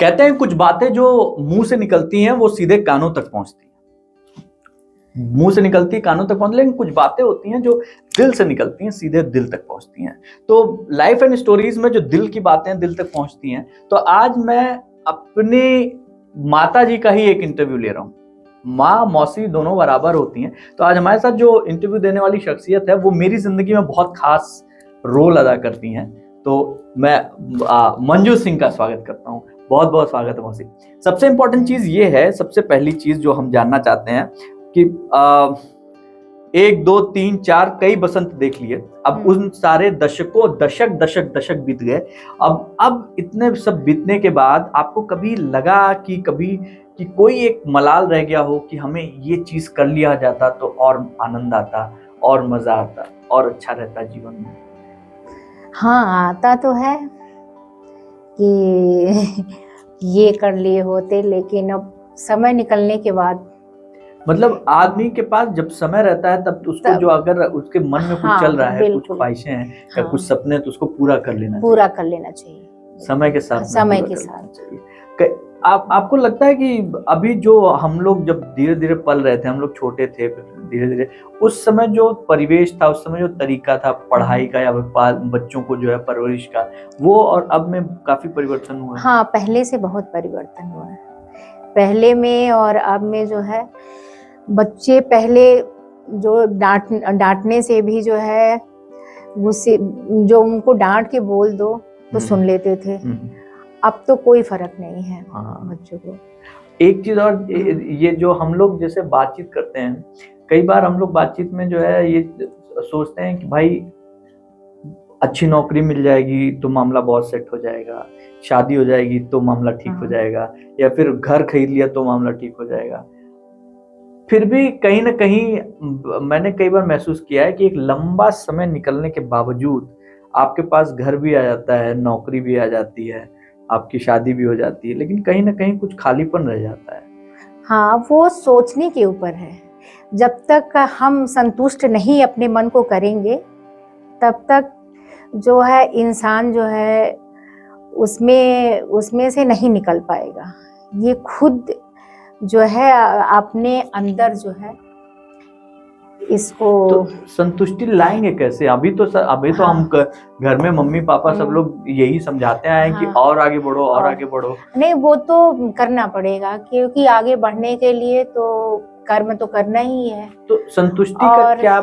कहते हैं कुछ बातें जो मुंह से निकलती हैं वो सीधे कानों तक पहुंचती हैं। मुंह से निकलती है कानों तक पहुंचती, लेकिन कुछ बातें होती हैं जो दिल से निकलती हैं, सीधे दिल तक पहुंचती हैं। तो लाइफ एंड स्टोरीज में जो दिल की बातें दिल तक पहुंचती हैं, तो आज मैं अपने माता जी का ही एक इंटरव्यू ले रहा हूँ। माँ मौसी दोनों बराबर होती हैं। तो आज हमारे साथ जो इंटरव्यू देने वाली शख्सियत है वो मेरी जिंदगी में बहुत खास रोल अदा करती हैं। तो मैं मंजू सिंह का स्वागत करता हूँ। बहुत बहुत स्वागत है मौसी। सबसे इम्पोर्टेंट चीज ये है, सबसे पहली चीज जो हम जानना चाहते हैं कि 1 2 3 4 कई बसंत देख लिए, अब उन सारे दशक बीत गए। अब इतने सब बीतने के बाद आपको कभी लगा कि कोई एक मलाल रह गया हो कि हमें ये चीज कर लिया जाता तो और आनंद आता और मजा आता और अच्छा रहता जीवन में? हाँ, आता तो है कि ये कर लिए होते, लेकिन अब समय निकलने के बाद मतलब आदमी के पास जब समय रहता है तब उसको जो अगर उसके मन में कुछ चल रहा है, कुछ ख्वाहिशें हैं या कुछ सपने, तो उसको पूरा कर लेना चाहिए समय के साथ। आपको लगता है कि अभी जो हम लोग जब धीरे धीरे पल रहे थे, हम लोग छोटे थे, धीरे धीरे उस समय जो परिवेश था, उस समय जो तरीका था पढ़ाई का या बच्चों को जो है परवरिश का, वो और अब में काफी परिवर्तन हुआ है? हाँ, पहले से बहुत परिवर्तन हुआ है। पहले में और अब में जो है, बच्चे पहले जो डांटने से भी जो है गुस्से, जो उनको डांट के बोल दो तो सुन लेते थे। अब तो कोई फर्क नहीं है बच्चों को। एक चीज और, ये जो हम लोग जैसे बातचीत करते हैं, कई बार हम लोग बातचीत में जो है ये सोचते हैं कि भाई अच्छी नौकरी मिल जाएगी तो मामला बहुत सेट हो जाएगा, शादी हो जाएगी तो मामला ठीक हो जाएगा, या फिर घर खरीद लिया तो मामला ठीक हो जाएगा। फिर भी कहीं ना कहीं मैंने कई बार महसूस किया है कि एक लंबा समय निकलने के बावजूद आपके पास घर भी आ जाता है, नौकरी भी आ जाती है, आपकी शादी भी हो जाती है, लेकिन कहीं ना कहीं कुछ खालीपन रह जाता है। हाँ, वो सोचने के ऊपर है। जब तक हम संतुष्ट नहीं अपने मन को करेंगे, तब तक जो है इंसान जो है उसमें से नहीं निकल पाएगा। ये खुद जो है अपने अंदर जो है इसको तो संतुष्टि लाएंगे कैसे? अभी तो हम घर में मम्मी पापा सब लोग यही समझाते आए कि और आगे बढ़ो और आगे बढ़ो। नहीं, वो तो करना पड़ेगा, क्योंकि आगे बढ़ने के लिए तो कर्म तो करना ही है। तो संतुष्टि का क्या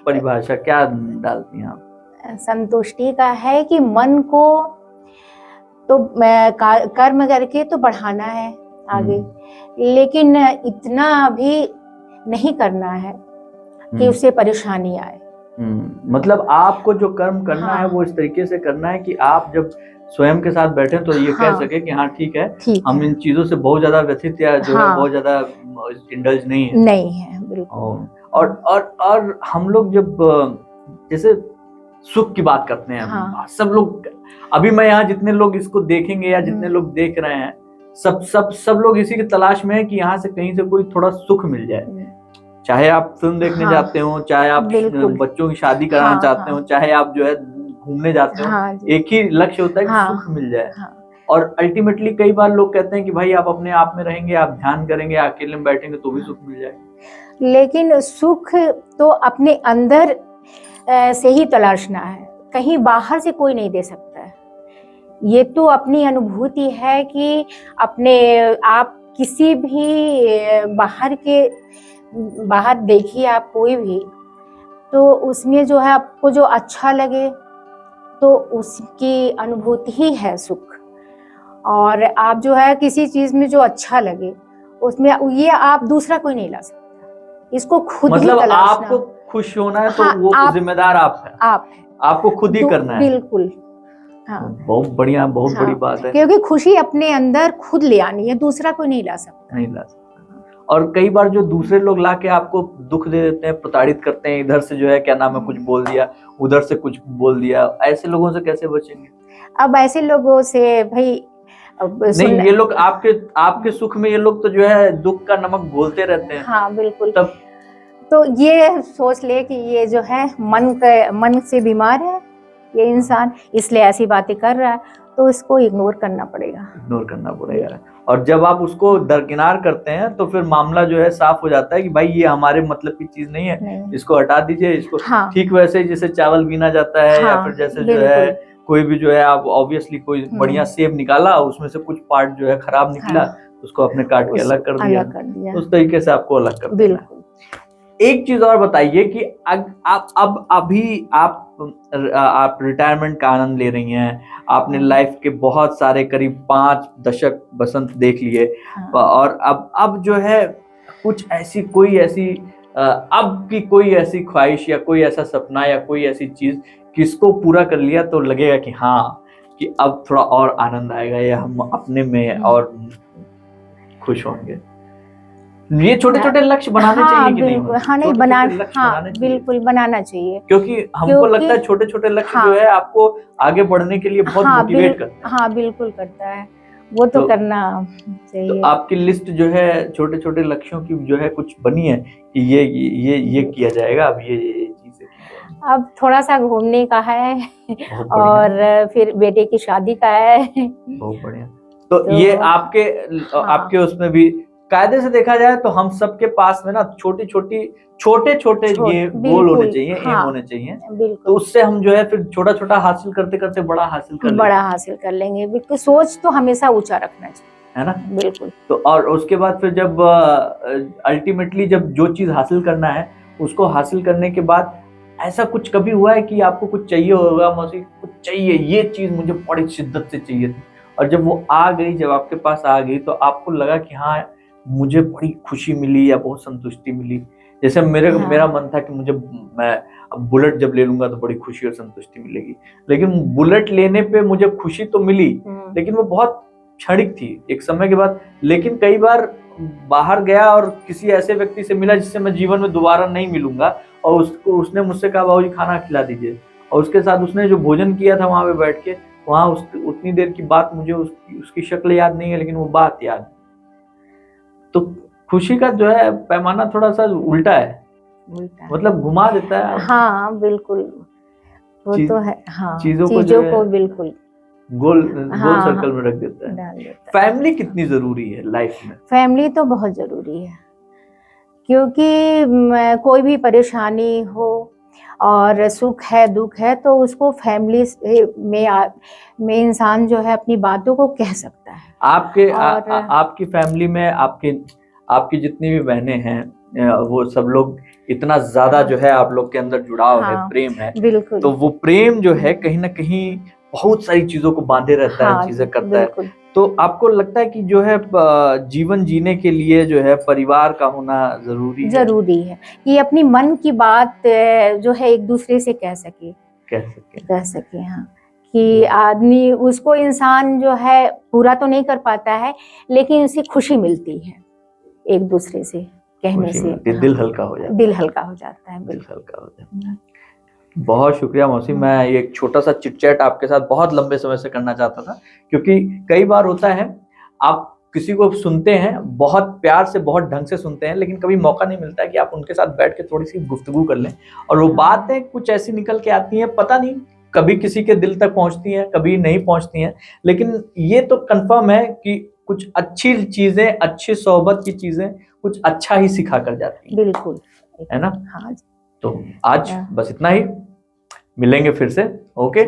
परिभाषा, क्या डालती हैं आप? संतुष्टि का है कि मन को तो कर्म करके तो बढ़ाना है आगे, लेकिन इतना भी नहीं करना है कि उससे परेशानी आए। मतलब आपको जो कर्म करना है वो इस तरीके से करना है कि आप जब स्वयं के साथ बैठे तो ये कह सके कि हाँ ठीक है, हम इन चीजों से बहुत ज्यादा व्यथित या जो है बहुत ज्यादा इंडल्ज नहीं है। बिल्कुल। और हम लोग जब जैसे सुख की बात करते हैं, सब लोग, अभी मैं यहाँ जितने लोग इसको देखेंगे या जितने लोग देख रहे हैं, सब लोग इसी की तलाश में है कि यहाँ से कहीं से कोई थोड़ा सुख मिल जाए। चाहे आप फिल्म देखने जाते हो, चाहे आप बच्चों की शादी कराना चाहते हो, चाहे आप जो है घूमने जाते हो, एक ही लक्ष्य होता है कि सुख मिल जाए। और अल्टीमेटली कई बार लोग कहते हैं कि भाई आप अपने आप में रहेंगे, आप ध्यान करेंगे, अकेले में बैठेंगे तो भी सुख मिल जाएगा। लेकिन सुख तो अपने अंदर से ही तलाशना है, कहीं बाहर से कोई नहीं दे सकता है। ये तो अपनी अनुभूति है कि अपने आप किसी भी बाहर देखिए आप कोई भी, तो उसमें जो है आपको जो अच्छा लगे तो उसकी अनुभूति ही है सुख। और आप जो है किसी चीज में जो अच्छा लगे उसमें ये आप दूसरा कोई नहीं ला सकता, इसको खुद ही तलाशना। आपको खुश होना है तो वो जिम्मेदार आप है, आपको खुद ही करना है। बिल्कुल। बहुत बढ़िया, बहुत बड़ी बात है, क्योंकि खुशी अपने अंदर खुद ले आनी है, दूसरा कोई नहीं ला सकता। और कई बार जो दूसरे लोग लाके आपको दुख दे देते हैं, प्रताड़ित करते हैं, इधर से जो है क्या नाम है कुछ बोल दिया, उधर से कुछ बोल दिया, ऐसे लोगों से कैसे बचेंगे? अब ऐसे लोगों से भाई नहीं, ये लोग आपके सुख में ये लोग तो जो है दुख का नमक घोलते रहते हैं। हाँ बिल्कुल। तो ये सोच ले कि ये जो है मन से बीमार है ये इंसान इसलिए ऐसी बातें कर रहा है, तो इसको इग्नोर करना पड़ेगा। इग्नोर करना पड़ेगा। और जब आप उसको दरकिनार करते हैं तो फिर मामला जो है साफ हो जाता है कि भाई ये हमारे मतलब की चीज नहीं है, नहीं। इसको हटा दीजिए, इसको हाँ। ठीक वैसे ही जैसे चावल बीना जाता है या हाँ, फिर जैसे जो है बिल्कुल। कोई भी जो है आप ऑब्वियसली कोई बढ़िया सेब निकाला, उसमें से कुछ पार्ट जो है खराब निकला, उसको आपने काट के अलग कर दिया, अलग कर दिया। उस तरीके से आपको अलग कर देना है। बिल्कुल। एक चीज और बताइए कि आप अभी आप रिटायरमेंट का आनंद ले रही हैं, आपने लाइफ के बहुत सारे करीब 5 दशक बसंत देख लिए, हाँ। और अब जो है कुछ ऐसी कोई ऐसी अब की कोई ऐसी ख्वाहिश या कोई ऐसा सपना या कोई ऐसी चीज किसको पूरा कर लिया तो लगेगा कि हाँ, कि अब थोड़ा और आनंद आएगा या हम अपने में और खुश होंगे। ये छोटे छोटे लक्ष्य बनाने चाहिए कि नहीं? बिल्कुल। हाँ, नहीं बनाना, हाँ बिल्कुल बनाना चाहिए, क्योंकि हमको लगता है छोटे छोटे लक्ष्य जो है आपको आगे बढ़ने के लिए बहुत मोटिवेट करता है। हाँ बिल्कुल करता है, वो तो करना चाहिए। तो आपकी लिस्ट जो है छोटे छोटे लक्ष्यों की जो है कुछ बनी है कि ये किया जाएगा, अब ये चीजें अब थोड़ा सा घूमने का है और फिर बेटे की शादी का है। बहुत बढ़िया। तो ये आपके उसमें भी कायदे से देखा जाए तो हम सबके पास में ना छोटे छोटे ये गोल होने चाहिए, एम होने चाहिए, तो उससे हम जो है फिर छोटा छोटा हासिल करते करते बड़ा हासिल कर लेंगे। बिल्कुल, सोच तो हमेशा ऊंचा रखना चाहिए, है ना? बिल्कुल। तो और उसके बाद फिर जब अल्टीमेटली जब जो चीज हासिल करना है उसको हासिल करने के बाद ऐसा कुछ कभी हुआ है कि आपको कुछ चाहिए होगा, मौसी कुछ चाहिए, ये चीज मुझे बड़ी शिद्दत से चाहिए थी, और जब वो आ गई, जब आपके पास आ गई तो आपको लगा कि हाँ मुझे बड़ी खुशी मिली या बहुत संतुष्टि मिली? जैसे मेरा मन था कि मैं अब बुलेट जब ले लूंगा तो बड़ी खुशी और संतुष्टि मिलेगी, लेकिन बुलेट लेने पे मुझे खुशी तो मिली, लेकिन वो बहुत क्षणिक थी एक समय के बाद। लेकिन कई बार बाहर गया और किसी ऐसे व्यक्ति से मिला जिससे मैं जीवन में दोबारा नहीं मिलूंगा, और उसने मुझसे कहा बाबूजी खाना खिला दीजिए, और उसके साथ उसने जो भोजन किया था वहां पे बैठ के, वहां उतनी देर की बात मुझे उसकी शक्ल याद नहीं है, लेकिन वो बात याद है। तो खुशी का जो है पैमाना थोड़ा सा उल्टा है, मतलब घुमा देता है। हाँ बिल्कुल, वो तो है। हाँ, चीजों को बिल्कुल गोल सर्कल में रख देता है। फैमिली कितनी जरूरी है लाइफ में? फैमिली तो बहुत जरूरी है, क्योंकि कोई भी परेशानी हो और सुख है दुख है तो उसको फैमिली में इंसान जो है अपनी बातों को कह सकता है। आपकी फैमिली में आपकी जितनी भी बहनें हैं वो सब लोग इतना ज्यादा जो है आप लोग के अंदर जुड़ाव है, प्रेम है, बिल्कुल। तो वो प्रेम जो है कहीं ना कहीं बहुत सारी चीजों को बांधे रहता है, चीजें करता है। तो आपको लगता है कि जो है जीवन जीने के लिए जो है परिवार का होना जरूरी है कि अपनी मन की बात जो है एक दूसरे से कह सके। हाँ, कि आदमी उसको इंसान जो है पूरा तो नहीं कर पाता है, लेकिन उसे खुशी मिलती है एक दूसरे से कहने से। दिल हल्का हो जाता है। बहुत शुक्रिया मौसी। मैं ये एक छोटा सा चिटचैट आपके साथ बहुत लंबे समय से करना चाहता था, क्योंकि कई बार होता है आप किसी को सुनते हैं, बहुत प्यार से बहुत ढंग से सुनते हैं, लेकिन कभी मौका नहीं मिलता है कि आप उनके साथ बैठ के थोड़ी सी गुफ्तगू कर लें, और वो बातें कुछ ऐसी निकल के आती हैं, पता नहीं कभी किसी के दिल तक पहुंचती हैं, कभी नहीं पहुंचती हैं, लेकिन ये तो कंफर्म है कि कुछ अच्छी चीजें, अच्छी सोहबत की चीजें कुछ अच्छा ही सिखा कर जाती हैं। बिल्कुल, है ना? हाँ। तो आज बस इतना ही, मिलेंगे फिर से। ओके।